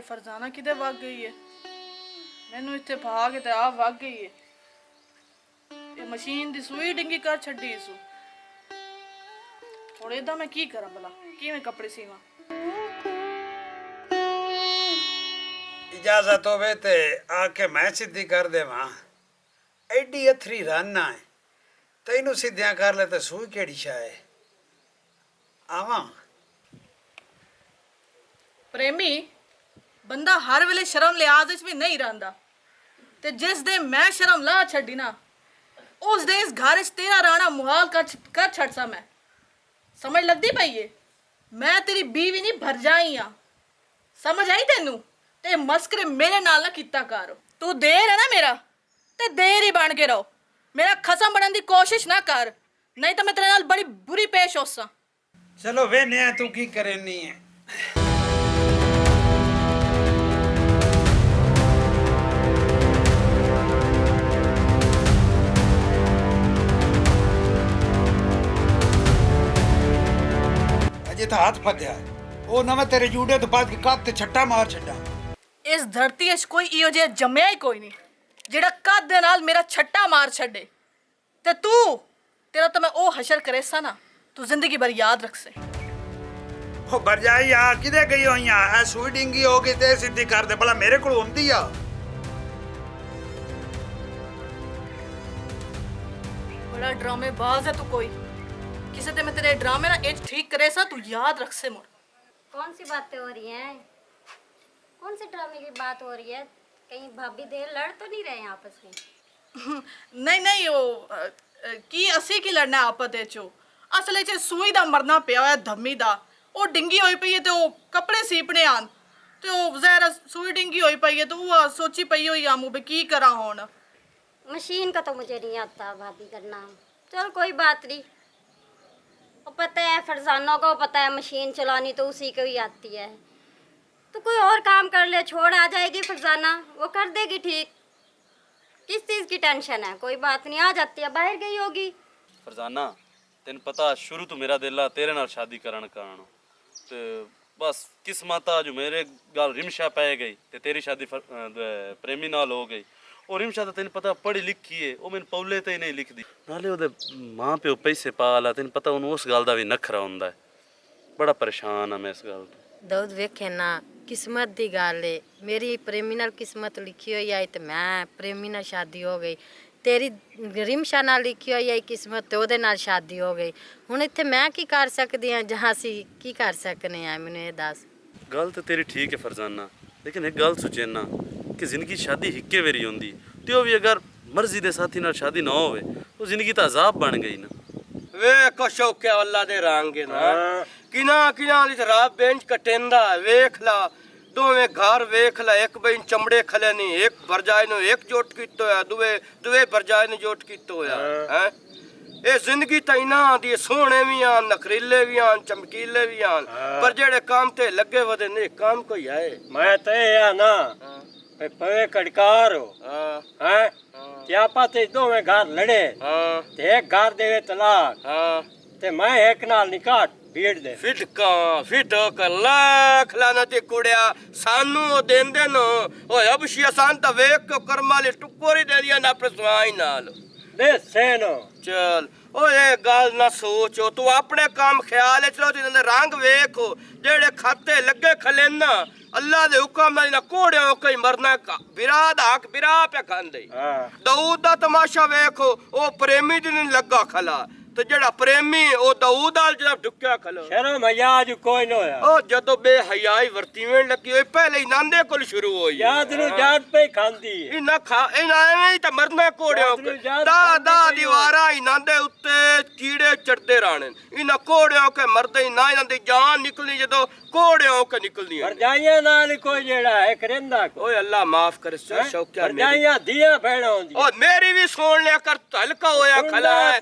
फरजाना किधे वग गई है? मैनू इत्थे पा के ते आ वग गई है। ये मशीन दी सूई डिंगी कर छड्डी सू। हुण इहदा मैं की करा भला? किवें कपड़े सीवां? इजाजत होवे ते आके मैं सीधी कर देवां। एडी अथरी राना है, तैनू सीधियां कर ले ते सूई केड़ी शा है? आवां? प्रेमी बंदा हर वेले शर्म लिहाज विच भी नहीं रहिंदा, ते जिस दे मैं शर्म ला छड्डी ना, उस दे इस घर च तेरा रहना मुहाल कर छड़सा मैं। समझ लगदी पई है? मैं तेरी बीवी नहीं भरजाई हाँ। समझ आई तेनू? ते मस्करे मेरे नाल ना कीता कर। तू देर है ना मेरा, ते देर ही बन के रहो। मेरा खसम बनने की कोशिश ना कर, नहीं तो मैं तेरे नाल बड़ी बुरी पेश होसा। चलो वेने तू की करेनी है। अजे तो हाथ फद्या वो ना मैं तेरे जूड़े तो बाद के कद ते छट्टा मार छड्डा। इस धरती च कोई इहो जिहा जम्मिया ही कोई नहीं ਜਿਹੜਾ ਕੱਦ ਦੇ ਨਾਲ ਮੇਰਾ ਛੱਟਾ ਮਾਰ ਛੱਡੇ। ਤੇ ਤੂੰ ਤੇਰਾ ਤਾਂ ਮੈਂ ਉਹ ਹਸ਼ਰ ਕਰੇਸਾ ਨਾ, ਤੂੰ ਜ਼ਿੰਦਗੀ ਭਰ ਯਾਦ ਰੱਖ ਸੇ। ਉਹ ਬਰਜਾਈ ਆ ਕਿਦੇ ਗਈ ਹੋਈਆਂ? ਐ ਸੂਈ ਡਿੰਗੀ ਹੋ ਗਈ ਤੇ ਸਿੱਧੀ ਕਰ ਦੇ ਭਲਾ, ਮੇਰੇ ਕੋਲ ਹੁੰਦੀ ਆ। ਬੜਾ ਡਰਾਮੇਬਾਜ਼ ਹੈ ਤੂੰ ਕੋਈ। ਕਿਸੇ ਤੇ ਮੈਂ ਤੇਰੇ ਡਰਾਮੇ ਨਾ ਇਹ ਠੀਕ ਕਰੇਸਾ, ਤੂੰ ਯਾਦ ਰੱਖ ਸੇ ਮੁੜ। कौन सी बातें हो रही हैं? कौन से ड्रामे की बात हो रही है? कहीं भाभी देर लड़ तो नहीं रहे हैं आपस में? नहीं ਉਹ ਕੀ ਅਸੀਂ ਕੀ ਲੜਨਾ ਆਪਸ ਵਿੱਚ? ਅਸਲ ਵਿੱਚ ਸੂਈ ਦਾ ਮਰਨਾ ਪਿਆ ਹੋਇਆ ਧੰਮੀ ਦਾ। ਉਹ ਡਿੰਗੀ ਹੋਈ ਪਈ ਹੈ ਤੇ ਉਹ ਕੱਪੜੇ ਸੀਪਣੇ ਆਣ ਤੇ ਉਹ ਜ਼ਹਿਰਾ ਸੂਈ ਡਿੰਗੀ ਹੋਈ ਪਈ ਹੈ ਤੇ ਉਹ ਸੋਚੀ ਪਈ ਹੋਈ ਆਮੂ ਵੀ ਕੀ ਕਰਾਂ ਹੁਣ। मशीन का तो मुझे नहीं आता भाभी करना। चल कोई बात नहीं, वो पता है फरजाना को पता है मशीन चलानी तो उसी को ही आती है। तो कोई और काम कर ले, छोड़ आ जाएगी फरजाना, वो कर देगी ठीक। किस चीज़ की टेंशन है? कोई बात नहीं, आ जाती है, बाहर गई होगी। फरजाना तेन पता शुरू तो मेरा दिल तेरे नाल शादी करन कारण ते बस किस्मत आज मेरे गल रिमशा पै गई ते तेरी शादी प्रेमी नाल हो गई। और रिमशा तो तेन पता पढ़ी लिखी है, वो मैंने पौले ते नहीं लिखदी, नाले ओदे मां प्यो पैसे पा ला। तेन पता उन्होंने उस गल दा भी नखरा हुंदा है। बड़ा परेशान है मैं इस गल तो। दौद वेखे ना किस्मत दी गल है। मेरी प्रेमी नाल किस्मत लिखी हुई आई तो मैं प्रेमी नाल शादी हो गई। तेरी रिमशा नाल लिखी हुई आई किस्मत तो ओदे नाल शादी हो गई। हुण इत्थे मैं की कर सकदी हां? जहां सी की कर सकने आ? मैनूं ये दस। गल तो तेरी ठीक है फरजाना, लेकिन एक गल सोचे ना कि जिंदगी शादी हिक्के वेरी होंदी ते वो भी अगर मर्जी दे साथी नाल शादी ना होवे तो जिंदगी तो अजाब बन गई ना। ਵੇਖ ਸ਼ੌਕਿਆ ਅੱਲਾ ਦੇ ਰੰਗ ਨਾ ਕਿਨਾ ਕਿਨਾ ਦੀ ਰਾਤ ਬੈਂਚ ਕਟੇਂਦਾ ਵੇਖ ਲਾ ਦੋਵੇਂ ਘਰ ਵੇਖ ਲਾ। ਇੱਕ ਬੈਂਚ ਚਮੜੇ ਖਲੇ ਨਹੀਂ, ਇੱਕ ਵਰਜਾਈ ਨੂੰ ਇੱਕ ਜੋਟ ਕੀਤਾ ਹੋਇਆ, ਦੁਵੇ ਵਰਜਾਈ ਨੂੰ ਜੋਟ ਕੀਤਾ ਹੋਇਆ ਹੈ। ਇਹ ਜ਼ਿੰਦਗੀ ਤਾਂ ਇਨਾ ਦੀ ਸੋਹਣੇ ਵੀ ਆਨ, ਨਖਰੀਲੇ ਵੀ ਆਨ, ਚਮਕੀਲੇ ਵੀ ਆਨ, ਪਰ ਜਿਹੜੇ ਕੰਮ ਤੇ ਲੱਗੇ ਵਦੇ ਨੇ ਕੰਮ ਕੋਈ ਆਏ। ਮੈਂ ਤੇ ਆ ਨਾ ਪਵੇ ਕੜਕਾਰ ਹੋ ਹੈ ਤੇ ਆਪਾਂ ਤੇ ਦੋਵੇਂ ਘਰ ਲੜੇ ਤੇ ਇੱਕ ਘਰ ਦੇਵੇ ਤਲਾਕ ਤੇ ਮੈਂ ਇੱਕ ਨਾਲ ਨਿਕਾਹ ਭੀੜ ਦੇ ਫਿਟ ਕਰ ਲੱਖ ਲਾਣਾ ਤੇ ਕੁੜਿਆ ਸਾਨੂੰ ਉਹ ਦੇਂਦੇ ਨੋ ਓਏ ਅਬਸ਼ੀ ਆਸਾਨ ਤਾਂ ਵੇਖ ਕੇ ਕਰਮਾਂ ਲਈ ਟੁੱਕੋਰੀ ਦੇ ਦੀਆਂ ਨਾ ਪ੍ਰਸਵਾਈ ਨਾਲ ਦੇ ਸੇਨੋ। ਚਲ ਓਏ ਗੱਲ ਨਾ ਸੋਚੋ, ਤੂੰ ਆਪਣੇ ਕੰਮ ਖਿਆਲ ਚਲੋ ਤੇ ਰੰਗ ਵੇਖੋ ਜਿਹੜੇ ਖਾਤੇ ਲੱਗੇ ਖਲੇਨਾ अल्लाह दे हुक्म नाल ना कोड़े कई मरना का बिरा दा हक बिरा पे खांदे। दाऊद दा तमाशा वेखो, ओ प्रेमी दी नहीं लगा खला ते जेड़ा प्रेमी ओ दाऊद आल जब ढुक्या खलो शर्म याद कोई न होया। ओ जदों बेहयाई वर्तीवें लगी होई पहले ही नांदे कोल शुरू होई याद नु जात पे खांदी इना खा इना एवें ही ते मरना कोड़े दा दीवारा ही नांदे उत्ते कीड़े चढ़दे रहने इना कोड़े के मरदे ही ना इना दी जान निकलनी जदों कोड़े के निकलनी वरजाइयां नाल कोई जेड़ा है करेंदा। ओए अल्लाह माफ करे शौकिया वरजाइयां दिया भेड़ा होंदी ओ मेरी भी सुन लिया कर हल्का होया खला है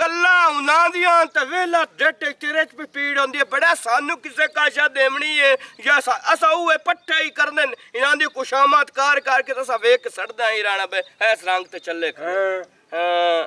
गल्ला उना दियां ते वेला डेटे तेरे च भी पीड़ होंदी है। बड़ा सानू किसे काशा देवनी है या असा ओए पट्टे ही करने इना दी खुशामद कार के तसा वेख के सड़दा ही राणा बे ऐस रंग ते चले हां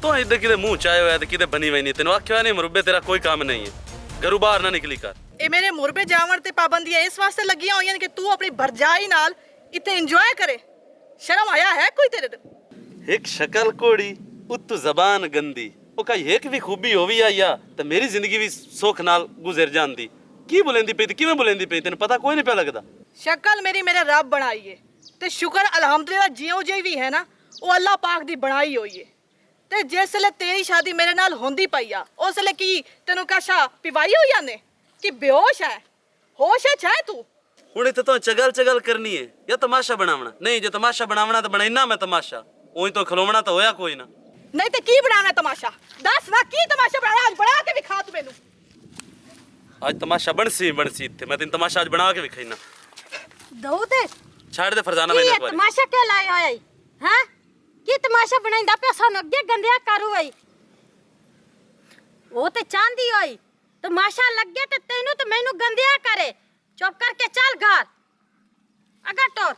ਤੂੰ ਇੱਧਰ ਕਿਤੇ ਮੂੰਹ ਚਾਏ ਹੋਇਆ ਤੇ ਕਿਤੇ ਬਣੀ ਹੋਈ ਨਹੀਂ ਤੈਨੂੰ ਆਖਿਆ ਨਹੀਂ ਮਰੂਬੇ ਤੇਰਾ ਕੋਈ ਕੰਮ ਨਹੀਂ ਹੈ ਘਰੋਂ ਬਾਹਰ ਨਾ ਨਿਕਲੀ ਕਰ ਇਹ ਮੇਰੇ ਮੁਰਬੇ ਜਾਵਣ ਤੇ ਪਾਬੰਦੀਆਂ ਇਸ ਵਾਸਤੇ ਲੱਗੀਆਂ ਹੋਈਆਂ ਨੇ ਕਿ ਤੂੰ ਆਪਣੀ ਭਰਜਾਈ ਨਾਲ ਇੱਥੇ ਇੰਜੋਏ ਕਰੇ ਸ਼ਰਮ ਆਇਆ ਹੈ ਕੋਈ ਤੇਰੇ ਤੇ ਇੱਕ ਸ਼ਕਲ ਕੋੜੀ ਉੱਤੋਂ ਜ਼ਬਾਨ ਗੰਦੀ ਉਹ ਕਈ ਇੱਕ ਵੀ ਖੂਬੀ ਹੋਵੀ ਆਇਆ ਤੇ ਮੇਰੀ ਜ਼ਿੰਦਗੀ ਵੀ ਸੁੱਖ ਨਾਲ ਗੁਜ਼ਰ ਜਾਂਦੀ ਕੀ ਬੁਲੰਦੀ ਪਈ ਤੇ ਕਿਵੇਂ ਬੁਲੰਦੀ ਪਈ ਤੈਨੂੰ ਪਤਾ ਕੋਈ ਨਹੀਂ ਪਿਆ ਲੱਗਦਾ ਸ਼ਕਲ ਮੇਰੀ ਮੇਰੇ ਰੱਬ ਬਣਾਈ ਏ ਤੇ ਸ਼ੁਕਰ ਅਲਹਮਦੁਲਿਲਾ ਜਿਉਂ ਜਿਹੀ ਵੀ ਹੈ ਨਾ ਉਹ ਅੱਲਾਹ ਪਾਕ ਦੀ ਬਣਾਈ ਹੋਈ ਏ ਤੇ ਜਿਸ ਵੇਲੇ ਤੇਰੀ ਸ਼ਾਦੀ ਮੇਰੇ ਨਾਲ ਹੁੰਦੀ ਪਈ ਆ ਉਸ ਵੇਲੇ ਕੀ ਤੈਨੂੰ ਕਾਸ਼ਾ ਪਿਵਾਈ ਹੋਈ ਆ ਨੇ ਕਿ ਬੇਹੋਸ਼ ਹੈ ਹੋਸ਼ ਹੈ ਚਾਹੇ ਤੂੰ ਹੁਣ ਇੱਥੇ ਤਾਂ ਚਗਲ ਕਰਨੀ ਹੈ ਜਾਂ ਤਮਾਸ਼ਾ ਬਣਾਉਣਾ ਨਹੀਂ ਜੇ ਤਮਾਸ਼ਾ ਬਣਾਉਣਾ ਤਾਂ ਬਣਾਈਨਾ ਮੈਂ ਤਮਾਸ਼ਾ ਉਹੀ ਤਾਂ ਖਲੋਵਣਾ ਤਾਂ ਹੋਇਆ ਕੋਈ ਨਾ ਨਹੀਂ ਤੇ ਕੀ ਬਣਾਉਣਾ ਤਮਾਸ਼ਾ ਦੱਸ ਨਾ ਕੀ ਤਮਾਸ਼ਾ ਬਣਾਉਣਾ ਅੱਜ ਬਣਾ ਕੇ ਵਿਖਾ ਤੂੰ ਮੈਨੂੰ ਅੱਜ ਤਮਾਸ਼ਾ ਬਣਸੀ ਇੱਥੇ ਮੈਂ ਤੈਨੂੰ ਤਮਾਸ਼ਾ ਅੱਜ ਬਣਾ ਕੇ ਵਿਖਾਈਨਾ ਦਊ ਤੇ ਛੱਡ ਦੇ ਫਰਜ਼ਾਨਾ ਮੈਨੂੰ ਇੱਕ ਵਾਰੀ ਤਮਾਸ਼ਾ ਕਿਉਂ ਲਾਇਆ ਹੋਇਆ ਈ ਹਾਂ ਕੀ ਤਮਾਸ਼ਾ ਬਣਾయింਦਾ ਪਿਆ ਸਾਨੂੰ ਅੱਗੇ ਗੰਦਿਆ ਕਰੂ ਈ ਉਹ ਤੇ ਚਾਹੁੰਦੀ ਹੋਈ ਤਮਾਸ਼ਾ ਲੱਗੇ ਤੇ ਤੈਨੂੰ ਤੇ ਮੈਨੂੰ ਗੰਦਿਆ ਕਰੇ ਚੁੱਪ ਕਰਕੇ ਚੱਲ ਘਰ ਅਗਾ ਟੋਰ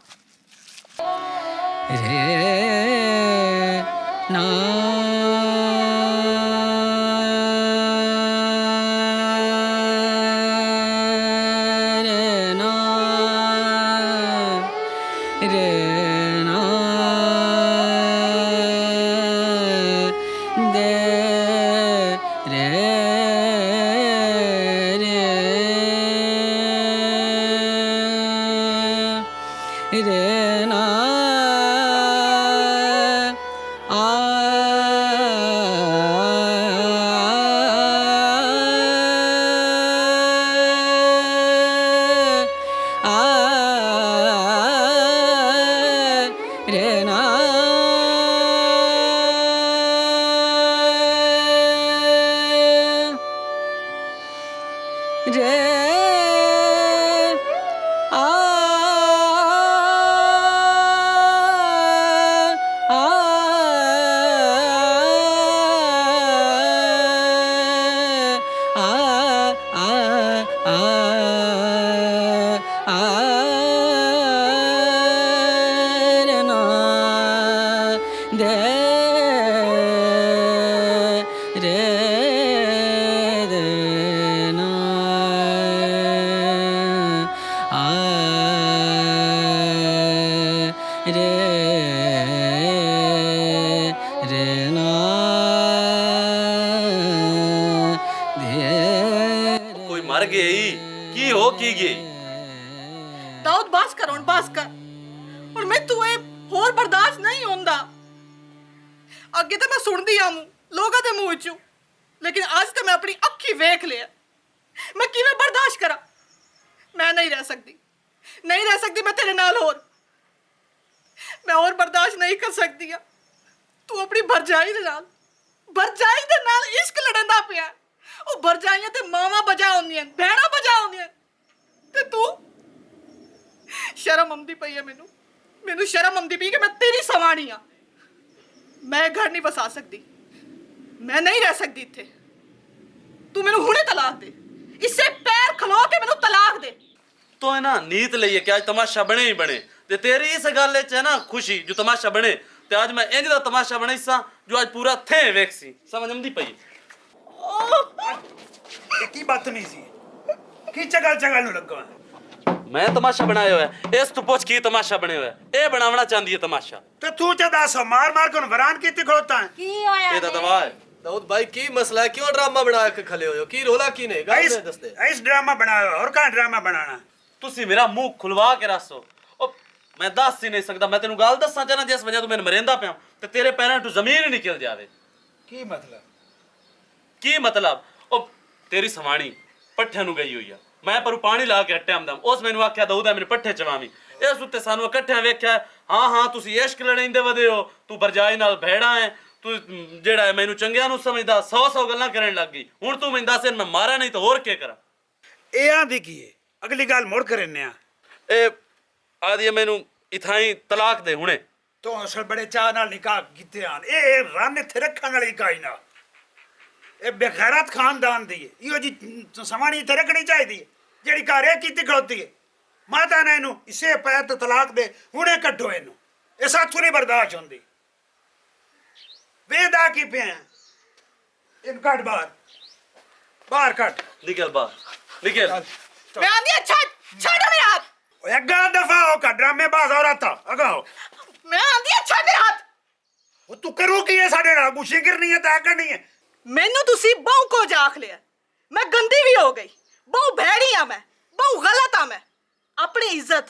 ਕੋਈ ਮਰ ਗਈ ਕੀ ਹੋ ਕੀ ਗਈ ਦਾਊਦ ਬਸ ਕਰ ਹੁਣ ਬਸ ਕਰ ਹੁਣ ਮੈਂ ਤੂੰ ਇਹ ਹੋਰ ਬਰਦਾਸ਼ਤ ਨਹੀਂ ਹੁੰਦਾ ਅੱਗੇ ਤਾਂ ਮੈਂ ਸੁਣਦੀ ਆਮੂ ਲੋਕਾਂ ਦੇ ਮੂੰਹ ਚੋਂ ਲੇਕਿਨ ਅੱਜ ਤਾਂ ਮੈਂ ਆਪਣੀ ਅੱਖੀ ਵੇਖ ਲਿਆ ਮੈਂ ਕਿਵੇਂ ਬਰਦਾਸ਼ਤ ਕਰਾਂ ਮੈਂ ਨਹੀਂ ਰਹਿ ਸਕਦੀ ਮੈਂ ਤੇਰੇ ਨਾਲ ਹੋਰ ਮੈਂ ਹੋਰ ਬਰਦਾਸ਼ਤ ਨਹੀਂ ਕਰ ਸਕਦੀ ਆ ਤੂੰ ਆਪਣੀ ਭਰਜਾਈ ਦੇ ਨਾਲ ਇਸ਼ਕ ਲੜਨ ਦਾ ਪਿਆ ਉਹ ਭਰਜਾਈਆਂ ਤੇ ਮਾਵਾਂ ਬਜਾ ਹੁੰਦੀਆਂ ਭੈਣਾਂ ਬਜਾ ਹੁੰਦੀਆਂ ਤੇ ਤੂੰ ਸ਼ਰਮ ਆਉਂਦੀ ਪਈ ਹੈ ਮੈਨੂੰ ਸ਼ਰਮ ਆਉਂਦੀ ਪਈ ਕਿ ਮੈਂ ਤੇਰੀ ਸਵਾਣੀ ਆ ਮੈਂ ਘਰ ਨਹੀਂ ਵਸਾ ਸਕਦੀ ਮੈਂ ਨਹੀਂ ਰਹਿ ਸਕਦੀ ਇੱਥੇ ਤੂੰ ਮੈਨੂੰ ਹੁਣੇ ਤਲਾਕ ਦੇ ਇਸੇ ਪੈਰ ਖਲੋ ਕੇ ਮੈਨੂੰ ਤਲਾਕ ਦੇ तो है ना नीत लई है कि आज तमाशा बने ही बने ते तेरी इस गल च है ना खुशी जो तमाशा बने ते आज मैं इंज दा तमाशा बनाई सा जो आज पूरा थे वेखसी समझ आंदी पई की बदतमीजी की चगल नु लगा मैं तमाशा बनाया हुआ है इस तू पूछ की तमाशा बने हुआ है ए बनावना चाहती है तमाशा तो तू च दस मार के वरान की खड़ोता है ਕੀ ਹੋਇਆ ए दा दवा है दाऊद भाई की मसला है क्यों ड्रामा बना के खले हो की रोला की नहीं गाल में दसते ऐस ड्रामा बनाया और कहां ड्रामा बनाना ਤੁਸੀਂ ਮੇਰਾ ਮੂੰਹ ਖੁਲਵਾ ਕੇ ਰੱਖੋ ਉਹ ਮੈਂ ਦੱਸ ਹੀ ਨਹੀਂ ਸਕਦਾ ਮੈਂ ਤੈਨੂੰ ਗੱਲ ਦੱਸਾਂ ਚਾਹਨਾ ਜਿਸ ਵਜ੍ਹਾ ਤੂੰ ਮੈਨੂੰ ਮਰੇਂਦਾ ਪਿਆ ਤੇ ਤੇਰੇ ਪੈਰਾਂ ਤੋਂ ਜ਼ਮੀਨ ਹੀ ਨਿਕਲ ਜਾਵੇ ਕੀ ਮਤਲਬ ਉਹ ਤੇਰੀ ਸਵਾਣੀ ਪੱਠਿਆਂ ਨੂੰ ਗਈ ਹੋਈ ਆ ਮੈਂ ਪਰੂ ਪਾਣੀ ਲਾ ਕੇ ਹਟਿਆ ਆਮਦਮ ਉਸ ਮੈਨੂੰ ਆਖਿਆ ਦਊਦਾ ਮੈਨੂੰ ਪੱਠੇ ਚਵਾਵੀਂ ਇਸ ਉੱਤੇ ਸਾਨੂੰ ਇਕੱਠਿਆਂ ਵੇਖਿਆ ਹਾਂ ਤੁਸੀਂ ਇਸ਼ਕ ਲੜਾਈਂਦੇ ਵਧੇ ਹੋ ਤੂੰ ਬਰਜਾਈ ਨਾਲ ਭੈੜਾ ਹੈ ਤੂੰ ਜਿਹੜਾ ਮੈਨੂੰ ਚੰਗਿਆਂ ਨੂੰ ਸਮਝਦਾ 100 ਗੱਲਾਂ ਕਰਨ ਲੱਗ ਗਈ ਹੁਣ ਤੂੰ ਮੈਨੂੰ ਦੱਸ ਮੈਂ ਮਾਰਾਂ ਨਹੀਂ ਤਾਂ ਹੋਰ ਕੀ ਕਰਾਂ ਇਹ ਆਂਦੀ ਕੀ ਹੈ ਅਗਲੀ ਗੱਲ ਮੁੜ ਕਰਨੇ ਆ ਇਹ ਆਦੀ ਮੈਨੂੰ ਇਥਾਈ ਤਲਾਕ ਦੇ ਹੁਣੇ ਤੂੰ ਅਸਲ ਬੜੇ ਚਾਹ ਨਾਲ ਨਿਕਾਹ ਕੀਤੇ ਆਨ ਇਹ ਰਨ ਇੱਥੇ ਰੱਖਣ ਵਾਲੀ ਕਾਈ ਨਾ ਇਹ ਬੇਖੈਰਤ ਖਾਨਦਾਨ ਦੀ ਹੈ ਇਹੋ ਜੀ ਸਮਾਣੀ ਇੱਥੇ ਰੱਖਣੀ ਚਾਹੀਦੀ ਹੈ ਜਿਹੜੀ ਘਰ ਇਹ ਕੀਤੀ ਖਲੋਤੀ ਹੈ ਮਾਤਾ ਨੇ ਇਹਨੂੰ ਇਸੇ ਪੈਰ ਤੇ ਤਲਾਕ ਦੇ ਹੁਣੇ ਕੱਢੋ ਇਹਨੂੰ ਇਹ ਸਾਥੋਂ ਨਹੀਂ ਬਰਦਾਸ਼ਤ ਹੁੰਦੀ ਵੇਦਾ ਕੀ ਪਿਆ ਇਹਨੂੰ ਕੱਢ ਬਾਹਰ, ਬਾਹਰ ਕੱਢ। निकल बाहर, निकल। मैं आंधी अच्छा छाड़ मेरे हाथ। ਓਏ ਅੱਗਾ ਦਫਾ ਹੋ ਕਾ ਡਰਾਮੇ ਬਾਜ਼ ਹੋ ਰਹਾ ਅਗਾ ਹੋ। मैं आंधी अच्छा मेरे हाथ। ਉਹ ਤੂੰ ਕਰੂ ਕੀ ਹੈ ਸਾਡੇ ਨਾਲ? ਗੁੱਸੇ ਕਰਨੀ ਹੈ ਤਾਂ ਕਰਨੀ ਹੈ। ਮੈਨੂੰ ਤੁਸੀਂ ਬਹੁ ਕੋ ਜਾਖ ਲਿਆ। ਮੈਂ ਗੰਦੀ ਵੀ ਹੋ ਗਈ, ਬਹੁ ਭੈੜੀ ਆ, ਮੈਂ ਬਹੁ ਗਲਤ ਆ। ਮੈਂ ਆਪਣੀ ਇੱਜ਼ਤ,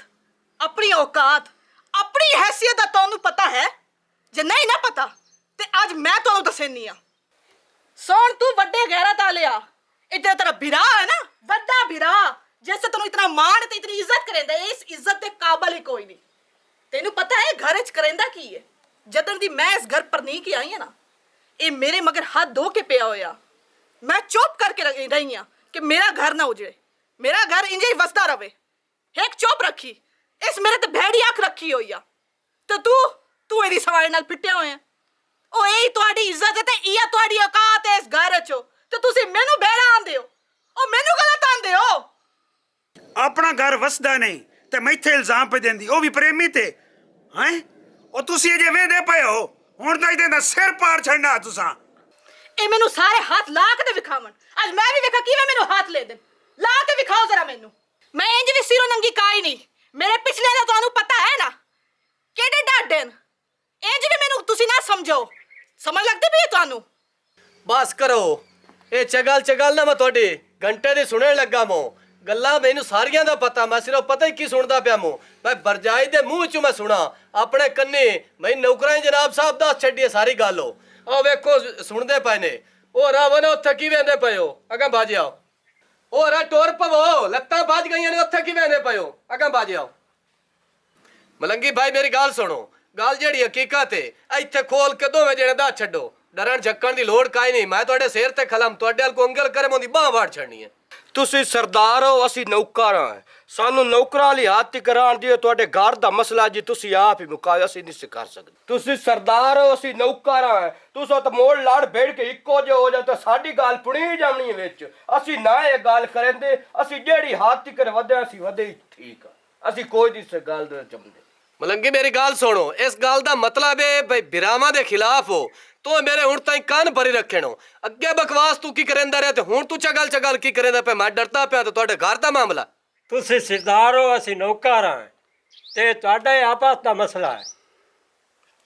ਆਪਣੀ ਔਕਾਤ, ਆਪਣੀ ਹੈਸੀਅਤ ਦਾ ਤੁਹਾਨੂੰ ਪਤਾ ਹੈ? ਜੇ ਨਹੀਂ ਨਾ ਪਤਾ ਤੇ ਅੱਜ ਮੈਂ ਤੁਹਾਨੂੰ ਦੱਸਣੀ ਆ। ਸੋਣ ਤੂੰ ਵੱਡੇ ਗੈਰਤ ਆ ਲਿਆ, ਇਧਰ ਤੇਰਾ ਭਰਾ ਹੈ ਨਾ, ਵੱਡਾ ਭਰਾ, ਜੈਸੇ ਤੈਨੂੰ ਇਤਨਾ ਮਾਣ ਤੇ ਇਤਨੀ ਇੱਜ਼ਤ ਕਰੇਂਦਾ, ਇਸ ਇੱਜ਼ਤ ਦੇ ਕਾਬਲ ਹੀ ਕੋਈ ਨਹੀਂ। ਤੈਨੂੰ ਪਤਾ ਹੈ ਘਰ ਵਿੱਚ ਕਰੇਂਦਾ ਕੀ ਹੈ? ਜਦੋਂ ਦੀ ਮੈਂ ਇਸ ਘਰ ਪਰ ਨਹੀਂ ਕਿ ਆਈ ਹਾਂ ਨਾ, ਇਹ ਮੇਰੇ ਮਗਰ ਹੱਥ ਧੋ ਕੇ ਪਿਆ ਹੋਇਆ। ਮੈਂ ਚੁੱਪ ਕਰਕੇ ਰਹੀ ਹਾਂ ਕਿ ਮੇਰਾ ਘਰ ਨਾ ਉਜੜੇ, ਮੇਰਾ ਘਰ ਇੰਜ ਹੀ ਵਸਦਾ ਰਵੇ। ਇੱਕ ਚੁੱਪ ਰੱਖੀ, ਇਸ ਮੇਰੇ ਤੇ ਭੈੜੀ ਅੱਖ ਰੱਖੀ ਹੋਈ ਆ, ਤੇ ਤੂੰ ਇਹਦੀ ਸਵਾਰੀ ਨਾਲ ਪਿੱਟਿਆ ਹੋਇਆ। ਉਹ ਇਹ ਤੁਹਾਡੀ ਇੱਜ਼ਤ ਹੈ ਤੇ ਇਹ ਤੁਹਾਡੀ ਔਕਾਤ ਹੈ ਇਸ ਘਰ 'ਚ, ਤੇ ਤੁਸੀਂ ਮੈਨੂੰ ਬਹਿਰਾ ਆਂਦੇ ਹੋ, ਉਹ ਮੈਨੂੰ ਗਲਤ ਆਂਦੇ ਹੋ। ਆਪਣਾ ਘਰ ਵਸਦਾ ਨਹੀਂ ਤੇ ਮੈਥੇ ਇਲਜ਼ਾਮ ਪੇ ਦਿੰਦੀ, ਉਹ ਵੀ ਪ੍ਰੇਮੀ ਤੇ ਹੈ। ਉਹ ਤੁਸੀਂ ਅਜੇ ਵੇਂਦੇ ਪਏ ਹੋ, ਹੁਣ ਤਾਂ ਇਹਦੇ ਦਾ ਸਿਰ ਪਾੜ ਛੱਡਣਾ ਤੁਸਾਂ। ਇਹ ਮੈਨੂੰ ਸਾਰੇ ਹੱਥ ਲਾ ਕੇ ਤੇ ਵਿਖਾਵਣ, ਅੱਜ ਮੈਂ ਵੀ ਵੇਖਾ ਕਿਵੇਂ ਮੈਨੂੰ ਹੱਥ ਲੈ ਦੇਣ। ਲਾ ਕੇ ਵਿਖਾਓ ਜ਼ਰਾ ਮੈਨੂੰ। ਮੈਂ ਇੰਜ ਵੀ ਸਿਰੋਂ ਨੰਗੀ ਕਾਈ ਨਹੀਂ, ਮੇਰੇ ਪਿਛਲੇ ਦਾ ਤੁਹਾਨੂੰ ਪਤਾ ਹੈ ਨਾ ਕਿਹੜੇ ਡਾਡੇ ਨੇ। ਇੰਜ ਵੀ ਮੈਨੂੰ ਤੁਸੀਂ ਨਾ ਸਮਝੋ, ਸਮਝ ਲੱਗਦੀ ਪਈ ਹੈ ਤੁਹਾਨੂੰ? बस करो, ये चगल ना मैं थोड़ी घंटे दी सुनने लगा मो गल्ला। मैनू सारियां दा पता, मैं सिर्फ पता ही की सुनदा पिया मो। मैं बरजाई दे मुंह चों मैं सुना अपने कन्ने। मैं नौकरां जनाब साहब दस छड्डी सारी गल हो। ओ वेखो सुनदे पए ने। ओ रावण उत्थे की वेंदे पए हो, अगां बाज आओ। ओ रा टोर पवो, लत्तां बाज गईयां ने, उत्थे की वेंदे पए हो, अगां बाज आओ। मलंगी भाई मेरी गल सुनो, गल जेहड़ी हकीकत है इत्थे खोल के दोवें जणे दा छड्डो। डरण झक्कण दी लोड़ काई नहीं। मैं तुहाडे सिर ते खलम, तुहाडे अल को अंगल करे मोदी बांह वाड़ छड़नी है। ਤੁਸੀਂ ਸਰਦਾਰ ਹੋ, ਅਸੀਂ ਨੌਕਰ ਹਾਂ। ਸਾਨੂੰ ਨੌਕਰਾਂ ਵਾਲੀ ਹੱਥ ਕਰਾਉਣ ਦੀ ਤੁਹਾਡੇ ਘਰ ਦਾ ਮਸਲਾ ਜੀ ਤੁਸੀਂ ਆਪ ਹੀ ਮੁਕਾਓ, ਅਸੀਂ ਨਹੀਂ ਕਰ ਸਕਦੇ। ਤੁਸੀਂ ਸਰਦਾਰ ਹੋ, ਅਸੀਂ ਨੌਕਰ ਹਾਂ। ਤੁਸੀਂ ਤਾਂ ਮੋੜ ਲਾੜ ਭੇੜ ਕੇ ਇੱਕੋ ਜਿਹੇ ਹੋ ਜਾ ਤਾਂ ਸਾਡੀ ਗੱਲ ਪੁਣੀ ਜਾਣੀ ਹੈ ਵਿੱਚ। ਅਸੀਂ ਨਾ ਇਹ ਗੱਲ ਕਰੇਂਦੇ, ਅਸੀਂ ਜਿਹੜੀ ਹੱਥ ਕਰ ਵਧਿਆ ਅਸੀਂ ਵਧੇ ਹੀ ਠੀਕ ਆ। ਅਸੀਂ ਕੋਈ ਨਹੀਂ ਇਸ ਗੱਲ ਦੇ ਚੰਦੇ। ਮਲੰਗੀ ਮੇਰੀ ਗੱਲ ਸੁਣੋ, ਇਸ ਗੱਲ ਦਾ ਮਤਲਬ ਹੈ ਭਈ ਬਿਰਾਵਾਂ ਦੇ ਖਿਲਾਫ ਹੋ। ਤੂੰ ਮੇਰੇ ਹੁਣ ਤਾਈਂ ਕੰਨ ਭਰੀ ਰੱਖਣੋ। ਅੱਗੇ ਬਕਵਾਸ ਤੂੰ ਕੀ ਕਰੇਂਦਾ ਰਿਹਾ ਤੇ ਹੁਣ ਤੂੰ ਚਗਲ ਕੀ ਕਰੇਂਦਾ ਪਿਆ? ਮੈਂ ਡਰਦਾ ਪਿਆ ਤੇ ਤੁਹਾਡੇ ਘਰ ਦਾ ਮਾਮਲਾ। ਤੁਸੀਂ ਸਰਦਾਰ ਹੋ, ਅਸੀਂ ਨੌਕਰ ਹਾਂ, ਤੇ ਤੁਹਾਡਾ ਇਹ ਆਪਸ ਦਾ ਮਸਲਾ ਹੈ।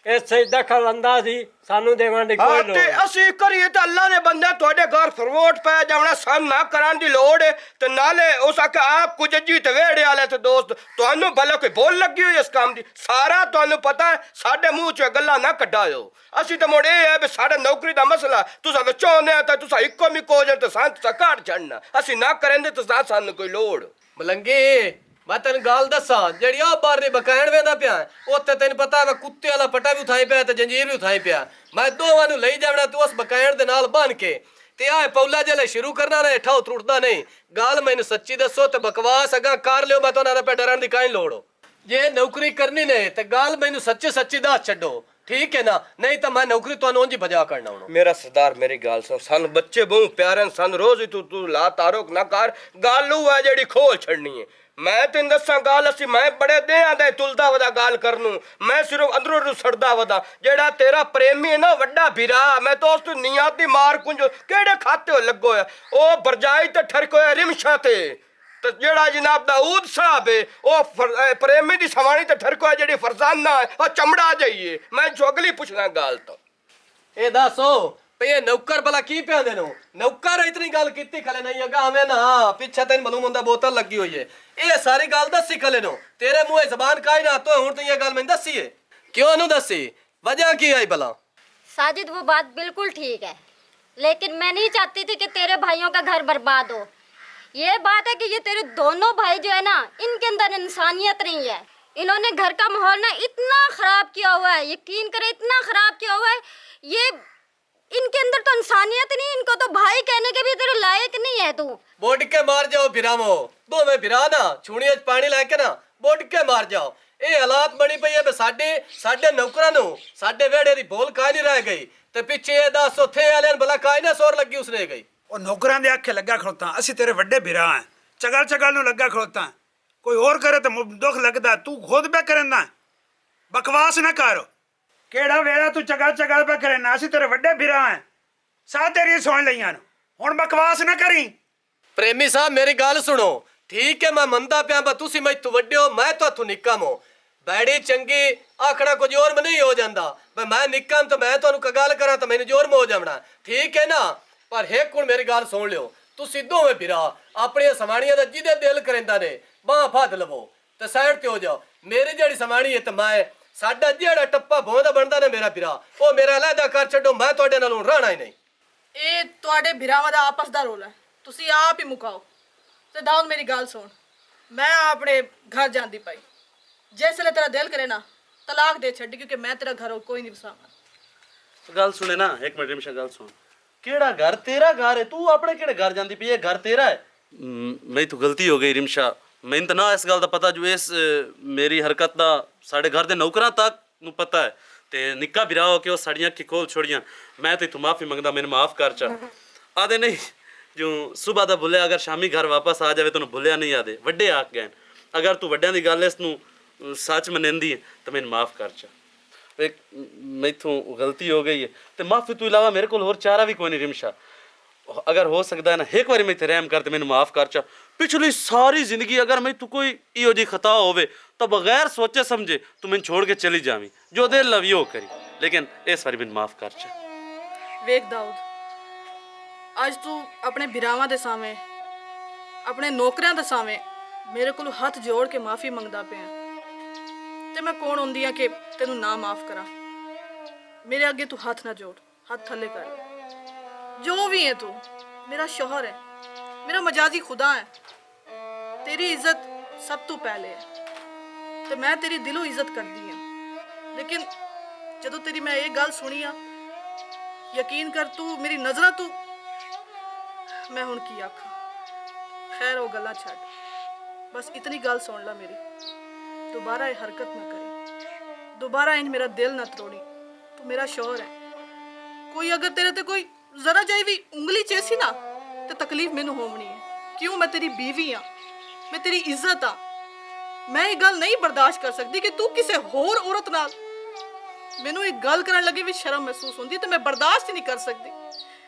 ਇਸ ਸੇ ਦਖਲ ਅੰਦਾਜ਼ੀ ਸਾਨੂੰ ਦੇਵਣ ਦੀ ਕੋਈ ਲੋੜ ਤੇ ਨਹੀਂ। ਅਸੀਂ ਕਰੀਏ ਤਾਂ ਅੱਲਾ ਨੇ ਬੰਦਾ ਤੁਹਾਡੇ ਘਰ ਫਰਵੋਟ ਪੈ ਜਾਵਣਾ, ਸਾਨੂੰ ਨਾ ਕਰਾਂ ਦੀ ਲੋੜ ਹੈ। ਤੇ ਨਾਲੇ ਉਸ ਆਕੇ ਆਪ ਕੁਝ ਜੀ ਤੇ ਵੇੜੇ ਵਾਲੇ ਤੇ ਦੋਸਤ ਤੁਹਾਨੂੰ ਭਲਾ ਕੋਈ ਬੋਲ ਲੱਗੀ ਹੋਈ ਇਸ ਕੰਮ ਦੀ? ਸਾਰਾ ਤੁਹਾਨੂੰ ਪਤਾ ਹੈ, ਸਾਡੇ ਮੂੰਹ ਚ ਗੱਲਾਂ ਨਾ ਕੱਢਾਇਓ। ਅਸੀਂ ਤਾਂ ਮੁੜ ਇਹ ਹੈ ਵੀ ਸਾਡਾ ਨੌਕਰੀ ਦਾ ਮਸਲਾ ਤੁਸੀਂ ਤਾਂ ਚਾਹੁੰਦੇ ਆ ਤਾਂ ਤੁਸੀਂ ਇੱਕੋ ਮਿੱਕੋ ਹੋ ਜਾਣ ਤੇ ਸਾਨੂੰ ਤਾਂ ਘਾਟ ਛੱਡਣਾ। ਅਸੀਂ ਨਾ ਕरेंਦੇ ਤਾਂ ਸਾਨੂੰ ਕੋਈ ਲੋੜ। ਮਲੰਗੀ ਮੈਂ ਤੈਨੂੰ ਗੱਲ ਦੱਸਾਂ, ਜਿਹੜੀ ਆ ਬਾਹਰ ਦੇ ਬਕਾਇਣ ਵੇਂਦਾ ਪਿਆ ਉੱਥੇ ਤੈਨੂੰ ਪਤਾ ਮੈਂ ਕੁੱਤੇ ਵਾਲਾ ਪਟਾ ਵੀ ਉਠਾਈ ਪਿਆ ਤੇ ਜੰਜੀਰ ਵੀ ਉਠਾਈ ਪਿਆ। ਮੈਂ ਦੋਵਾਂ ਨੂੰ ਲਈ ਜਾਵਣਾ, ਤੂੰ ਉਸ ਬਕਾਇਣ ਦੇ ਨਾਲ ਬੰਨ ਕੇ ਤੇ ਆਹ ਪੌਲਾ ਜਿਹੜੇ ਸ਼ੁਰੂ ਕਰਨਾ ਨਾ ਠਾਉ ਟੁੱਟਦਾ ਨਹੀਂ। ਗੱਲ ਮੈਨੂੰ ਸੱਚੀ ਦੱਸੋ ਤੇ ਬਕਵਾਸ ਅਗਾ ਕਰ ਲਿਓ, ਮੈਂ ਤੁਹਾਨੂੰ ਪੈ ਡਰਨ ਦੀ ਕਾਹੀ ਲੋੜ ਹੋ। ਜੇ ਨੌਕਰੀ ਕਰਨੀ ਨੇ ਤੇ ਗੱਲ ਮੈਨੂੰ ਸੱਚੀ ਦੱਸ ਛੱਡੋ, ਠੀਕ ਹੈ ਨਾ? ਨਹੀਂ ਤਾਂ ਮੈਂ ਨੌਕਰੀ ਤੁਹਾਨੂੰ ਉਂਝ ਹੀ ਭਜਾ ਕਰਨਾ ਹੁਣ। ਮੇਰਾ ਸਰਦਾਰ ਮੇਰੀ ਗੱਲ ਸੁਣ, ਸਾਨੂੰ ਬੱਚੇ ਬਹੁਤ ਪਿਆਰੇ ਨੇ, ਸਾਨੂੰ ਰੋਜ਼ ਹੀ ਤੂੰ ਲਾ ਤਾਰੋਕ ਨਾ ਕਰ। ਗੱਲ ਉਹ ਹੈ ਜਿਹੜੀ ਖੋਲ ਛੱਡਣੀ ਹੈ। ਮੈਂ ਤੈਨੂੰ ਦੱਸਾਂ ਗੱਲ, ਅਸੀਂ ਮੈਂ ਬੜੇ ਦਿਆਂ ਦਾ ਤੁਲਦਾ ਵਦਾ ਗੱਲ ਕਰਨ ਨੂੰ, ਮੈਂ ਸਿਰਫ ਅੰਦਰੋਂ ਨੂੰ ਸੜਦਾ ਵਦਾ। ਜਿਹੜਾ ਤੇਰਾ ਪ੍ਰੇਮੀ ਹੈ ਨਾ ਵੱਡਾ ਵੀਰਾ, ਮੈਂ ਤਾਂ ਉਸ ਤੋਂ ਨੀਅਤ ਦੀ ਮਾਰ ਕੁੰਜ ਕਿਹੜੇ ਖਾਤੇ ਹੋ ਲੱਗੋ ਹੈ। ਉਹ ਬਰਜਾਈ ਤੇ ਠਰਕੋਇਆ ਰਿਮਸ਼ਾ ਤੇ ਜਿਹੜਾ ਜਨਾਬ ਦਾਊਦ ਸਾਹਿਬ ਹੈ ਉਹ ਪ੍ਰੇਮੀ ਦੀ ਸਵਾਣੀ ਤੇ ਠਰਕੋਇਆ ਜਿਹੜੀ ਫਰਜ਼ਾਨਾ ਹੈ ਉਹ ਚਮੜਾ ਜਾਈਏ। ਮੈਂ ਜੋਗਲੀ ਪੁੱਛਣਾ ਗੱਲ ਤੋਂ ਇਹ ਦੱਸੋ ਭਈ ਇਹ ਨੌਕਰ ਭਲਾ ਕੀ ਪਿਆਂਦੇ ਨੂੰ? ਨੌਕਰ ਇਤਨੀ ਗੱਲ ਕੀਤੀ ਖਲੇ ਨਹੀਂ ਅਗਾ ਹਵੇਂ ਨਾ ਪਿੱਛੇ ਤੈਨੂੰ ਮਾਲੂਮ ਹੁੰਦਾ ਬੋਤਲ ਲੱਗੀ ਹੋਈ ਹੈ। ਇਹ ਸਾਰੀ ਗੱਲ ਦੱਸੀ ਖਲੇ ਨੂੰ, ਤੇਰੇ ਮੂੰਹੇ ਜ਼ਬਾਨ ਕਾਈ ਨਾ ਤੋ ਹੁਣ ਤੂੰ ਇਹ ਗੱਲ ਮੈਨੂੰ ਦੱਸੀ ਹੈ ਕਿਉਂ ਨੂੰ ਦੱਸੀ? वजह की आई भला? साजिद वो बात बिल्कुल ठीक है, लेकिन मैं नहीं चाहती थी कि तेरे भाइयों का घर बर्बाद हो। ये बात है कि ये तेरे दोनों भाई जो है ना, इनके अंदर इंसानियत नहीं है। इन्होंने घर का माहौल ना इतना ख़राब किया हुआ है, यकीन करें इतना ख़राब किया हुआ है। ये इनके अंदर तो इंसानियत नहीं, इनको तो भाई कहने के भी तेरे लायक नहीं है। तू बोट के मार जाओ फिरामो दो में फिरा ना छूनी पानी लाके ना बोट के मार जाओ। ਇਹ ਹਾਲਾਤ ਬਣੀ ਪਈ ਹੈ ਸਾਡੇ ਨੌਕਰਾਂ ਨੂੰ ਸਾਡੇ ਵਿਹੜੇ ਦੀ ਬੋਲ ਕਾਇ ਨਹੀਂ ਰਹਿ ਗਈ ਤੇ ਪਿੱਛੇ ਇਹ ਦੱਸ ਉੱਥੇ ਵਾਲਿਆਂ ਨੂੰ ਭਲਾ ਕਾਇ ਨਾ ਸੋਰ ਲੱਗੀ ਉਸਨੇ ਗਈ। ਉਹ ਨੌਕਰਾਂ ਦੇ ਆਖੇ ਲੱਗਾ ਖੜੋਤਾ, ਅਸੀਂ ਤੇਰੇ ਵੱਡੇ ਭਰਾ ਹਾਂ, ਚਗਲ ਚਗਲ ਨੂੰ ਲੱਗਾ ਖੜੋਤਾ। ਕੋਈ ਹੋਰ ਕਰੇ ਤਾਂ ਦੁੱਖ ਲੱਗਦਾ, ਤੂੰ ਖੁਦ ਬੈ ਕਰਨਾ। ਬਕਵਾਸ ਨਾ ਕਰ, ਕਿਹੜਾ ਵੇਲਾ ਤੂੰ ਚਗਲ ਚਗਲ ਪੈ ਕਰਨਾ? ਅਸੀਂ ਤੇਰੇ ਵੱਡੇ ਭਰਾ ਹਾਂ, ਚਗਲ ਚਗਲ ਨੂੰ ਲੱਗਾ ਖੜੋਤਾ। ਕੋਈ ਹੋਰ ਕਰੇ ਤਾਂ ਦੁੱਖ ਲੱਗਦਾ, ਤੂੰ ਖੁਦ ਬੈ ਕਰਨਾ। ਸਾਹ ਤੇਰੀ ਸੁਣ ਲਈਆਂ ਨੇ, ਹੁਣ ਬਕਵਾਸ ਨਾ ਕਰੀ। ਪ੍ਰੇਮੀ ਸਾਹਿਬ ਮੇਰੀ ਗੱਲ ਸੁਣੋ। ਠੀਕ ਹੈ ਮੈਂ ਮੰਨਦਾ ਪਿਆ ਪਰ ਤੁਸੀਂ ਮੈਥੋਂ ਵੱਡੇ ਹੋ, ਮੈਂ ਤੁਹਾਥੋਂ ਨਿੱਕਾ ਮੋ। ਬੈੜੀ ਚੰਗੀ ਆਖਣਾ ਕੁਝ ਹੋਰ ਮੈਂ ਨਹੀਂ ਹੋ ਜਾਂਦਾ। ਬਈ ਮੈਂ ਨਿੱਕਾ ਤਾਂ ਮੈਂ ਤੁਹਾਨੂੰ ਕ ਗੱਲ ਕਰਾਂ ਤਾਂ ਮੈਨੂੰ ਜ਼ੋਰ ਹੋ ਜਾਵਣਾ। ਠੀਕ ਹੈ ਨਾ? ਪਰ ਇੱਕ ਹੁਣ ਮੇਰੀ ਗੱਲ ਸੁਣ ਲਿਓ। ਤੁਸੀਂ ਦੋਵੇਂ ਭਰਾ ਆਪਣੀਆਂ ਸਮਾਣੀਆਂ ਦਾ ਜਿਹਦੇ ਦਿਲ ਕਰਿੰਦਾ ਨੇ ਬਾਂਹ ਫੱਦ ਲਵੋ ਤੇ ਸਾਈਡ ਤੇ ਹੋ ਜਾਓ। ਮੇਰੀ ਜਿਹੜੀ ਸਮਾਣੀ ਹੈ ਤੇ ਮੈਂ ਸਾਡਾ ਜਿਹੜਾ ਟੱਪਾ ਭੋਂਦਾ ਬਣਦਾ ਨੇ ਮੇਰਾ ਭਰਾ, ਉਹ ਮੇਰਾ ਅਲੱਗਾ ਕਰ ਛੱਡੋ। ਮੈਂ ਤੁਹਾਡੇ ਨਾਲ ਹੁਣ ਰਹਿਣਾ ਹੀ ਨਹੀਂ। ਇਹ ਤੁਹਾਡੇ ਭਰਾਵਾਂ ਦਾ ਆਪਸ ਦਾ ਰੋਲ ਹੈ, ਤੁਸੀਂ ਆਪ ਹੀ ਮੁਕਾਓ। ਤੇ ਦਾਊਦ ਮੇਰੀ ਗੱਲ ਸੁਣ, ਮੈਂ ਆਪਣੇ ਘਰ ਜਾਂਦੀ ਪਈ, ਜਿਸ ਵੇਲੇ ਤੇਰਾ ਦਿਲ ਕਰੇ ਨਾ ਤਲਾਕ ਦੇ ਛੱਡੀ, ਕਿਉਂਕਿ ਮੈਂ ਤੇਰਾ ਘਰ ਕੋਈ ਨਹੀਂ ਵਸਾਵਾਂ। ਗੱਲ ਸੁਣੇ ਨਾ, ਇੱਕ ਮਿੰਟ ਰਿਮਸ਼ਾ ਗੱਲ ਸੁਣ। ਕਿਹੜਾ ਘਰ? ਤੇਰਾ ਘਰ ਹੈ, ਤੂੰ ਆਪਣੇ ਕਿਹੜੇ ਘਰ ਜਾਂਦੀ ਪਈ ਹੈ? ਘਰ ਤੇਰਾ ਹੈ। ਮੇਰੀ ਤੋਂ ਗਲਤੀ ਹੋ ਗਈ ਰਿਮਸ਼ਾ, ਮੈਨੂੰ ਤਾਂ ਨਾ ਇਸ ਗੱਲ ਦਾ ਪਤਾ ਜੋ ਇਸ ਮੇਰੀ ਹਰਕਤ ਦਾ ਸਾਡੇ ਘਰ ਦੇ ਨੌਕਰਾਂ ਤੱਕ ਨੂੰ ਪਤਾ ਹੈ। ਤੇ ਨਿੱਕਾ ਵੀਰਾ ਹੋ ਕੇ ਉਹ ਸਾਡੀਆਂ ਅੱਖੀ ਖੋਲ ਛੋੜੀਆਂ। ਮੈਂ ਤੇ ਤੂੰ ਮਾਫੀ ਮੰਗਦਾ, ਮੈਨੂੰ ਮਾਫ ਕਰ ਚਾ। ਆਦੇ ਨਹੀਂ ਜੋ ਸਵੇਰ ਦਾ ਭੁੱਲਿਆ ਅਗਰ ਸ਼ਾਮੀ ਘਰ ਵਾਪਸ ਆ ਜਾਵੇ ਤੈਨੂੰ ਭੁੱਲਿਆ ਨਹੀਂ ਆਦੇ। ਵੱਡੇ ਆਖ ਗਏ, ਅਗਰ ਤੂੰ ਵੱਡਿਆਂ ਦੀ ਗੱਲ ਇਸ ਨੂੰ ਸੱਚ ਮੰਨਦੀ ਹੈ ਤਾਂ ਮੈਨੂੰ ਮਾਫ ਕਰ ਚਾ। ਇੱਕ ਮੈਥੋਂ ਗਲਤੀ ਹੋ ਗਈ ਹੈ ਤੇ ਮਾਫੀ ਤੋਂ ਇਲਾਵਾ ਮੇਰੇ ਕੋਲ ਹੋਰ ਚਾਰਾ ਵੀ ਕੋਈ ਨਹੀਂ ਰਿਮਸ਼ਾ। ਅਗਰ ਹੋ ਸਕਦਾ ਹੈ ਨਾ ਇੱਕ ਵਾਰੀ ਮੈਂ ਤੇ ਰਹਿਮ ਕਰ ਤੇ ਮੈਨੂੰ ਮਾਫ ਕਰ ਚਾ। ਪਿਛਲੀ ਸਾਰੀ ਜ਼ਿੰਦਗੀ ਅਗਰ ਮੈਂ ਤੂੰ ਕੋਈ ਇਹੋ ਜਿਹੀ ਖਤਾ ਹੋਵੇ ਤਾਂ ਬਗੈਰ ਸੋਚੇ ਸਮਝੇ ਤੂੰ ਮੈਨੂੰ ਛੋੜ ਕੇ ਚਲੀ ਜਾਵੀਂ। ਜੋ ਦਿਲ ਲਵੀ ਉਹ ਕਰੀ, ਲੇਕਿਨ ਇਸ ਵਾਰੀ ਮੈਨੂੰ ਮਾਫ ਕਰ ਚਾ। ਵੇਖ ਦਾਊਦ, ਅੱਜ ਤੂੰ ਆਪਣੇ ਭਰਾਵਾਂ ਦੇ ਸਾਹਮਣੇ, ਆਪਣੇ ਨੌਕਰਾਂ ਦੇ ਸਾਹਮਣੇ ਮੇਰੇ ਕੋਲ ਹੱਥ ਜੋੜ ਕੇ ਮਾਫੀ ਮੰਗਦਾ ਪਿਆ। ਤੇ ਮੈਂ ਕੌਣ ਹੁੰਦੀ ਆ ਕਿ ਤੈਨੂੰ ਨਾ ਮਾਫ ਕਰਾਂ? ਮੇਰੇ ਅੱਗੇ ਤੂੰ ਹੱਥ ਨਾ ਜੋੜ, ਹੱਥ ਥੱਲੇ ਕਰ। ਜੋ ਵੀ ਹੈ ਤੂੰ ਮੇਰਾ ਸ਼ੌਹਰ ਹੈ, ਮੇਰਾ ਮਜਾਜ਼ੀ ਖੁਦਾ ਹੈ। ਤੇਰੀ ਇੱਜ਼ਤ ਸਭ ਤੋਂ ਪਹਿਲੇ ਹੈ ਤੇ ਮੈਂ ਤੇਰੀ ਦਿਲੋਂ ਇੱਜ਼ਤ ਕਰਦੀ ਹਾਂ। ਲੇਕਿਨ ਜਦੋਂ ਤੇਰੀ ਮੈਂ ਇਹ ਗੱਲ ਸੁਣੀ ਆ, ਯਕੀਨ ਕਰ ਤੂੰ ਮੇਰੀ ਨਜ਼ਰਾਂ ਤੋਂ, ਮੈਂ ਹੁਣ ਕੀ ਆਖਾਂ। ਖੈਰ ਉਹ ਗੱਲਾਂ ਛੱਡ, ਬਸ ਇਤਨੀ ਗੱਲ ਸੁਣ ਲੈ ਮੇਰੀ, दोबारा ये हरकत ना करी, दोबारा इंज मेरा दिल ना तोड़ी। तू मेरा शौहर है, कोई अगर तेरे ते कोई जरा जाई भी उंगली चेसी ना तो तकलीफ मैनू होनी है। क्यों? मैं तेरी बीवी हाँ, मैं तेरी इज्जत हाँ। मैं ये गल नहीं बर्दाश्त कर सकती कि तू किसी होर औरत नाल, मैनू एक गल करन लगे भी शर्म महसूस होंदी तो मैं बर्दाश्त ही नहीं कर सकती।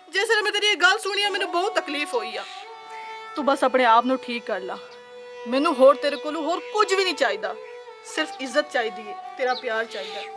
जिस मैं तेरी ये गल सुनी है मैनू बहुत तकलीफ हुई आ। तू बस अपने आप नू ठीक कर ला। मैनू होर तेरे कोलों होर कुछ भी नहीं चाहिदा, सिर्फ इज्जत चाहिदी है, तेरा प्यार चाहिदा।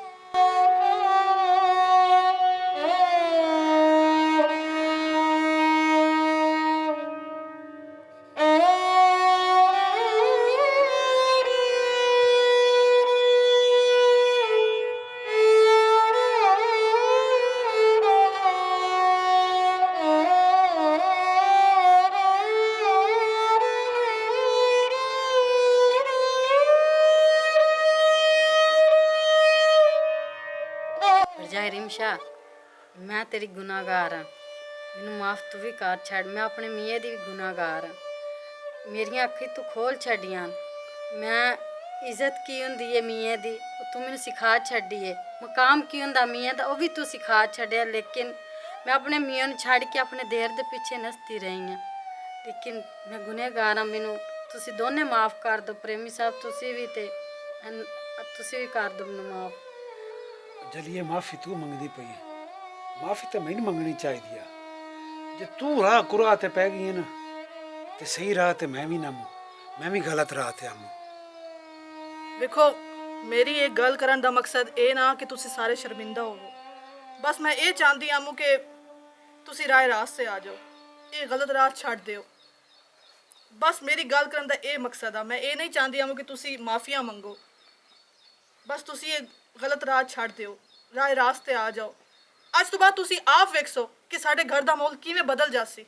ਭਰਜਾਈ ਰਿਮਸ਼ਾ, ਮੈਂ ਤੇਰੀ ਗੁਨਾਹਗਾਰ ਹਾਂ, ਮੈਨੂੰ ਮਾਫ ਤੂੰ ਵੀ ਕਰ ਛੱਡ। ਮੈਂ ਆਪਣੇ ਮੀਆਂ ਦੀ ਵੀ ਗੁਨਾਹਗਾਰ ਹਾਂ। ਮੇਰੀਆਂ ਅੱਖੀਂ ਤੂੰ ਖੋਲ ਛੱਡੀਆਂ। ਮੈਂ ਇੱਜ਼ਤ ਕੀ ਹੁੰਦੀ ਹੈ ਮੀਆਂ ਦੀ ਉਹ ਤੂੰ ਮੈਨੂੰ ਸਿਖਾ ਛੱਡੀ ਹੈ। ਮਕਾਮ ਕੀ ਹੁੰਦਾ ਮੀਆਂ ਦਾ ਉਹ ਵੀ ਤੂੰ ਸਿਖਾ ਛੱਡਿਆ। ਲੇਕਿਨ ਮੈਂ ਆਪਣੇ ਮੀਆਂ ਨੂੰ ਛੱਡ ਕੇ ਆਪਣੇ ਦੇਰ ਦੇ ਪਿੱਛੇ ਨੱਚਦੀ ਰਹੀ ਹਾਂ। ਲੇਕਿਨ ਮੈਂ ਗੁਨਾਹਗਾਰ ਹਾਂ, ਮੈਨੂੰ ਤੁਸੀਂ ਦੋਨੇ ਮਾਫ ਕਰ ਦਿਓ। ਪ੍ਰੇਮੀ ਸਾਹਿਬ ਤੁਸੀਂ ਵੀ ਤੇ ਤੁਸੀਂ ਵੀ ਕਰ ਦਿਓ ਮੈਨੂੰ ਮਾਫ। ਜਲੀਏ ਮਾਫੀ ਤੂੰ ਮੰਗਦੀ ਪਈ ਹੈ, ਮਾਫੀ ਤਾਂ ਮੈਨੂੰ ਮੰਗਣੀ ਚਾਹੀਦੀ ਆ। ਜੇ ਤੂੰ ਰਾਹ ਕੁਰਾਹ ਤੇ ਪੈ ਗਈ ਹੈ ਨਾ ਤੇ ਸਹੀ ਰਾਹ ਤੇ ਮੈਂ ਵੀ ਨਾ ਮੈਂ ਵੀ ਗਲਤ ਰਾਹ ਤੇ ਆਵਾਂ। ਵੇਖੋ, ਮੇਰੀ ਇਹ ਗੱਲ ਕਰਨ ਦਾ ਮਕਸਦ ਇਹ ਨਾ ਕਿ ਤੁਸੀਂ ਸਾਰੇ ਸ਼ਰਮਿੰਦਾ ਹੋਵੋ। ਬਸ ਮੈਂ ਇਹ ਚਾਹੁੰਦੀ ਹਾਂ ਕਿ ਤੁਸੀਂ ਰਾਹ ਰਾਸਤੇ ਆ ਜਾਓ, ਇਹ ਗਲਤ ਰਾਹ ਛੱਡ ਦਿਓ। ਬਸ ਮੇਰੀ ਗੱਲ ਕਰਨ ਦਾ ਇਹ ਮਕਸਦ ਆ। ਮੈਂ ਇਹ ਨਹੀਂ ਚਾਹੁੰਦੀ ਹਾਂ ਕਿ ਤੁਸੀਂ ਮਾਫੀਆਂ ਮੰਗੋ। ਬਸ ਤੁਸੀਂ ਇਹ ਗਲਤ ਰਾਹ ਛੱਡ ਦਿਓ, ਰਾਹ ਰਾਸਤੇ ਆ ਜਾਓ। ਅੱਜ ਤੋਂ ਬਾਅਦ ਤੁਸੀਂ ਆਪ ਵੇਖੋ ਕਿ ਸਾਡੇ ਘਰ ਦਾ ਮਾਹੌਲ ਕਿਵੇਂ ਬਦਲ ਜਾਸੀ।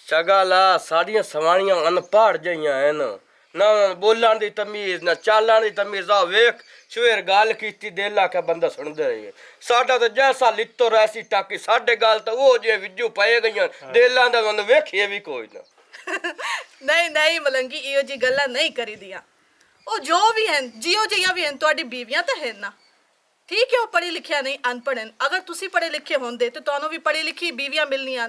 ਚਗਾਲਾ ਸਾਡੀਆਂ ਸਵਾਣੀਆਂ ਅਨਪੜ੍ਹ ਜਈਆਂ ਹਨ, ਨਾ ਬੋਲਣ ਦੀ ਤਮੀਜ਼ ਨਾ ਚਾਲਣ ਦੀ ਤਮੀਜ਼। ਆ ਵੇਖ ਸਵੇਰ ਗੱਲ ਕੀਤੀ ਦਿਲ ਆ ਕੇ ਬੰਦਾ ਸੁਣਦੇ ਰਹੀਏ। ਸਾਡਾ ਤਾਂ ਜੈਸਾ ਲਿੱਤੋ ਰੈਸੀ ਟਾਕੀ, ਸਾਡੇ ਗੱਲ ਤਾਂ ਉਹ ਜੇ ਵਿੱਜੂ ਪਏ ਗਈਆਂ ਦਿਲਾਂ ਦਾ ਬੰਦ ਵੇਖੀਏ ਵੀ ਕੋਈ ਨਾ। ਨਹੀਂ ਨਹੀਂ ਮਲੰਗੀ, ਇਹੋ ਜੀ ਗੱਲਾਂ ਨਹੀਂ ਕਰੀਦੀਆਂ। ਉਹ ਜੋ ਵੀ ਹਨ ਜਿਉ ਜਿਹੀਆਂ ਵੀ ਹਨ ਤੁਹਾਡੀ ਬੀਵੀਆਂ ਤਾਂ ਹਨ ਨਾ। ਠੀਕ ਹੈ, ਉਹ ਪੜ੍ਹੀ ਲਿਖਿਆ ਨਹੀਂ, ਅਨਪੜ੍ਹ ਹਨ। ਅਗਰ ਤੁਸੀਂ ਪੜ੍ਹੇ ਲਿਖੇ ਹੁੰਦੇ ਤਾਂ ਤੁਹਾਨੂੰ ਵੀ ਪੜ੍ਹੀ ਲਿਖੀ ਬੀਵੀਆਂ ਮਿਲਣੀਆਂ।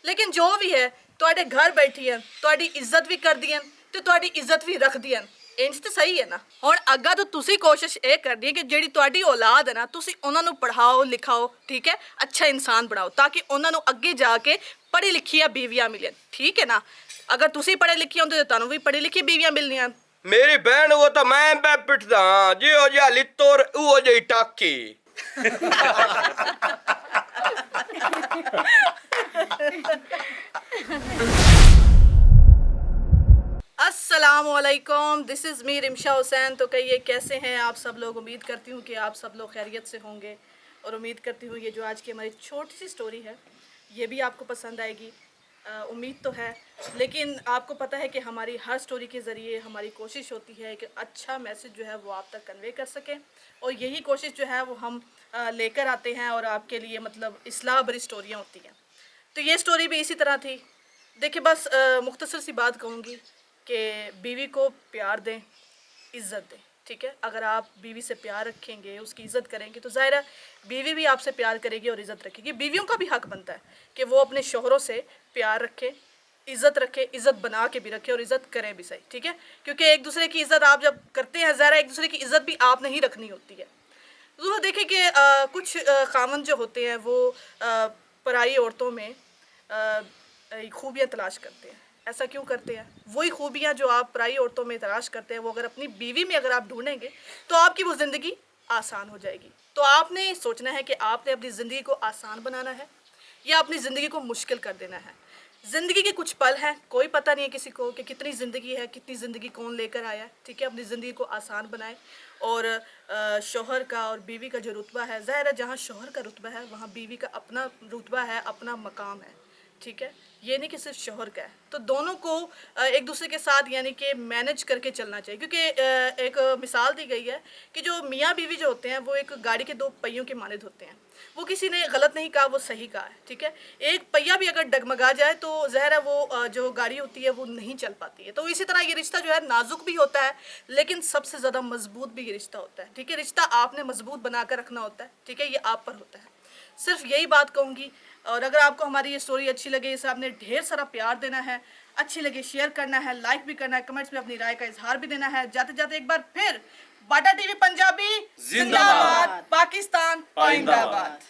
ਲੇਕਿਨ ਜੋ ਵੀ ਹੈ ਤੁਹਾਡੇ ਘਰ ਬੈਠੀ ਹਨ, ਤੁਹਾਡੀ ਇੱਜ਼ਤ ਵੀ ਕਰਦੀਆਂ ਤੇ ਤੁਹਾਡੀ ਇੱਜ਼ਤ ਵੀ ਰੱਖਦੀਆਂ। ਇੰਜ ਤੇ ਸਹੀ ਹੈ ਨਾ। ਹੁਣ ਅੱਗਾ ਤੋਂ ਤੁਸੀਂ ਕੋਸ਼ਿਸ਼ ਇਹ ਕਰਨੀ ਹੈ ਕਿ ਜਿਹੜੀ ਤੁਹਾਡੀ ਔਲਾਦ ਹੈ ਨਾ, ਤੁਸੀਂ ਉਹਨਾਂ ਨੂੰ ਪੜ੍ਹਾਓ ਲਿਖਾਓ, ਠੀਕ ਹੈ, ਅੱਛਾ ਇਨਸਾਨ ਬਣਾਓ, ਤਾਂ ਕਿ ਉਹਨਾਂ ਨੂੰ ਅੱਗੇ ਜਾ ਕੇ ਪੜ੍ਹੀ ਲਿਖੀਆਂ ਬੀਵੀਆਂ ਮਿਲਣ, ਠੀਕ ਹੈ ਨਾ। ਅਗਰ ਤੁਸੀਂ ਪੜ੍ਹੇ ਲਿਖੇ ਹੁੰਦੇ ਤਾਂ ਤੁਹਾਨੂੰ ਵੀ ਪੜ੍ਹੀ ਲਿਖੀ ਬੀਵੀਆਂ ਮਿਲਣੀਆਂ। ਮੇਰੀ ਭੈਣ ਉਹ ਤਾਂ ਮੈਂ ਪੈ ਪਿੱਟਦਾ ਹਾਂ, ਜਿਹੋ ਜਿਹਾ ਲਿੱਤੋਰ ਉਹ ਜਿਹੀ ਟਾਕੀ। अस्सलामुअलैकुम, this is me Rimsha Hussain. तो कहिए कैसे हैं आप सब लोग। उम्मीद करती हूँ कि आप सब लोग खैरियत से होंगे और उम्मीद करती हूँ ये जो आज की हमारी छोटी सी स्टोरी है ये भी आपको पसंद आएगी। उम्मीद तो है, लेकिन आपको पता है कि हमारी हर स्टोरी के ज़रिए हमारी कोशिश होती है कि अच्छा मैसेज जो है वो आप तक कन्वे कर सकें, और यही कोशिश जो है वो हम लेकर आते हैं और आपके लिए मतलब इस्लाह भरी स्टोरियाँ होती हैं। तो ये स्टोरी भी इसी तरह थी। देखिए बस मुख्तसर सी बात कहूँगी कि बीवी को प्यार दें, इज़्ज़त दें, ठीक है। अगर आप बीवी से प्यार रखेंगे, उसकी इज़्ज़त करेंगे, तो ज़ाहिर है बीवी भी आपसे प्यार करेगी और इज़्ज़त रखेगी। बीवियों का भी हक बनता है कि वो अपने शोहरों से प्यार रखे, इज़्ज़त रखे, इज़्ज़त बना के भी रखे और इज़्ज़त करें भी सही, ठीक है। क्योंकि एक दूसरे की इज़्ज़त आप जब करते हैं, ज़ाहिर है एक दूसरे की इज़्ज़त भी आपने ही रखनी होती है। तो देखें कि कुछ खामन जो होते हैं वो पराई औरतों में खूबियाँ तलाश करते हैं। ऐसा क्यों करते हैं? वही खूबियाँ जो आप पराई औरतों में तलाश करते हैं वो अगर अपनी बीवी में अगर आप ढूंढेंगे तो आपकी वो ज़िंदगी आसान हो जाएगी। तो आपने सोचना है कि आपने अपनी ज़िंदगी को आसान बनाना है या अपनी ज़िंदगी को मुश्किल कर देना है। ज़िंदगी के कुछ पल हैं, कोई पता नहीं है किसी को कि कितनी ज़िंदगी है, कितनी ज़िंदगी कौन लेकर आया है, ठीक है। अपनी ज़िंदगी को आसान बनाएं। और शौहर का और बीवी का जो रुतबा है, ज़ाहिर है जहाँ शौहर का रुतबा है वहाँ बीवी का अपना रुतबा है, अपना मकाम है, ठीक है। ये नहीं कि सिर्फ शौहर का है। तो दोनों को एक दूसरे के साथ यानी कि मैनेज करके चलना चाहिए। क्योंकि एक मिसाल दी गई है कि जो मियाँ बीवी जो होते हैं वो एक गाड़ी के दो पहियों के मानद होते हैं। वो किसी ने गलत नहीं कहा, वो सही कहा है, ठीक है। एक पहिया भी अगर डगमगा जाए तो ज़ाहिर है वो जो गाड़ी होती है वो नहीं चल पाती है। तो इसी तरह ये रिश्ता जो है नाजुक भी होता है लेकिन सबसे ज़्यादा मजबूत भी ये रिश्ता होता है, ठीक है। रिश्ता आपने मजबूत बना कर रखना होता है, ठीक है, ये आप पर होता है। सिर्फ यही बात कहूँगी। और अगर आपको हमारी ये स्टोरी अच्छी लगे, इसे आपने ढेर सारा प्यार देना है, अच्छी लगे शेयर करना है, लाइक भी करना है, कमेंट्स में अपनी राय का इजहार भी देना है। जाते जाते एक बार फिर बाटा टीवी पंजाबी जिंदाबाद, पाकिस्तान पाइंदाबाद।